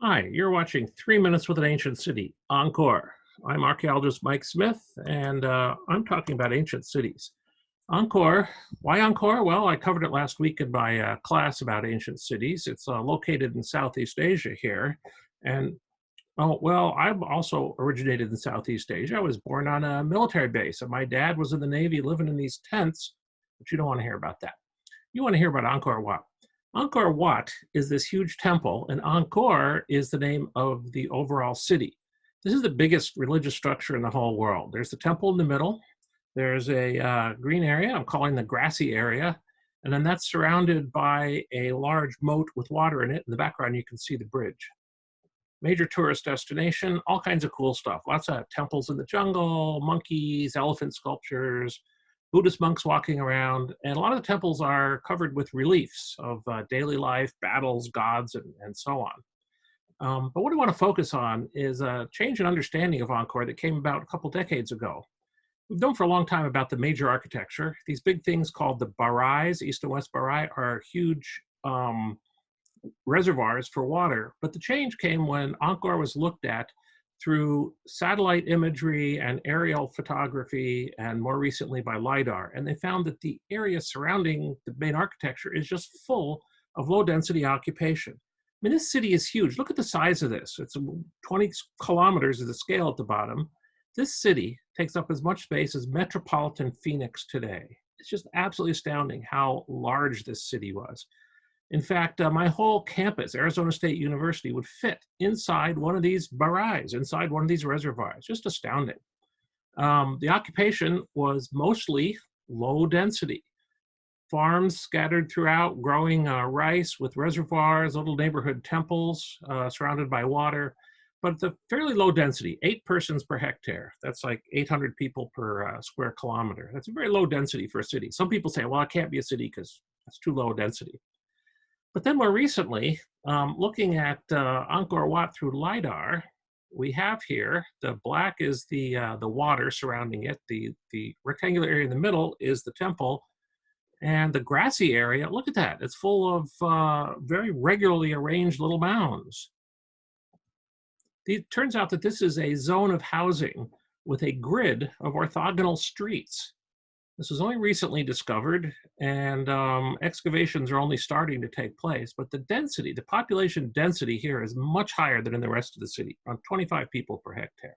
Hi, you're watching 3 Minutes with an Ancient City, Angkor. I'm archaeologist Mike Smith, and I'm talking about ancient cities. Angkor, why Angkor? Well, I covered it last week in my class about ancient cities. It's located in Southeast Asia here. And oh, well, I'm also originated in Southeast Asia. I was born on a military base, and my dad was in the Navy living in these tents, but you don't want to hear about that. You want to hear about Angkor Wat. Angkor Wat is this huge temple, and Angkor is the name of the overall city. This is the biggest religious structure in the whole world. There's the temple in the middle. There's a green area, I'm calling the grassy area, and then that's surrounded by a large moat with water in it. In the background, you can see the bridge. Major tourist destination, all kinds of cool stuff. Lots of temples in the jungle, monkeys, elephant sculptures, Buddhist monks walking around, and a lot of the temples are covered with reliefs of daily life, battles, gods, and so on. But what I want to focus on is a change in understanding of Angkor that came about a couple decades ago. We've known for a long time about the major architecture. These big things called the barais, east and west barai, are huge reservoirs for water. But the change came when Angkor was looked at through satellite imagery and aerial photography, and more recently by LiDAR. And they found that the area surrounding the main architecture is just full of low density occupation. I mean, this city is huge. Look at the size of this. It's 20 kilometers of the scale at the bottom. This city takes up as much space as metropolitan Phoenix today. It's just absolutely astounding how large this city was. In fact, my whole campus, Arizona State University, would fit inside one of these barais, inside one of these reservoirs. Just astounding. The occupation was mostly low density. Farms scattered throughout, growing rice with reservoirs, little neighborhood temples surrounded by water, but the fairly low density, 8 persons per hectare. That's like 800 people per square kilometer. That's a very low density for a city. Some people say, well, it can't be a city because it's too low density. But then more recently, looking at Angkor Wat through LiDAR, we have here, the black is the water surrounding it, the rectangular area in the middle is the temple, and the grassy area, look at that, it's full of very regularly arranged little mounds. It turns out that this is a zone of housing with a grid of orthogonal streets. This was only recently discovered, and excavations are only starting to take place, but the density, the population density here is much higher than in the rest of the city, around 25 people per hectare.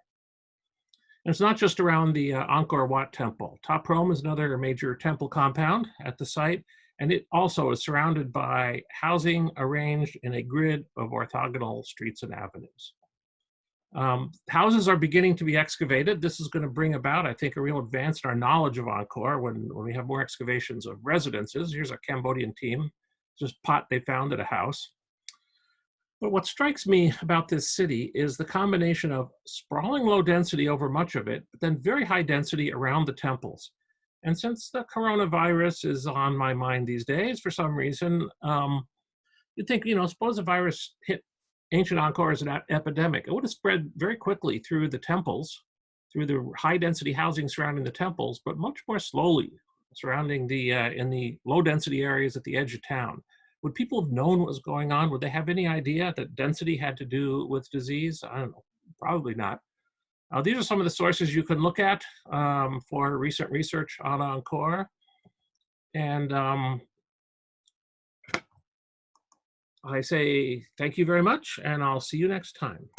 And it's not just around the Angkor Wat temple. Top Rome is another major temple compound at the site, and it also is surrounded by housing arranged in a grid of orthogonal streets and avenues. Houses are beginning to be excavated. This is going to bring about, I think, a real advance in our knowledge of Angkor when we have more excavations of residences. Here's a Cambodian team, just pot they found at a house. But what strikes me about this city is the combination of sprawling low density over much of it, but then very high density around the temples. And since the coronavirus is on my mind these days, for some reason, you'd think, suppose a virus hit ancient Angkor as an epidemic. It would have spread very quickly through the temples, through the high density housing surrounding the temples, but much more slowly surrounding in the low density areas at the edge of town. Would people have known what was going on? Would they have any idea that density had to do with disease? I don't know, probably not. These are some of the sources you can look at for recent research on Angkor. And I say thank you very much, and I'll see you next time.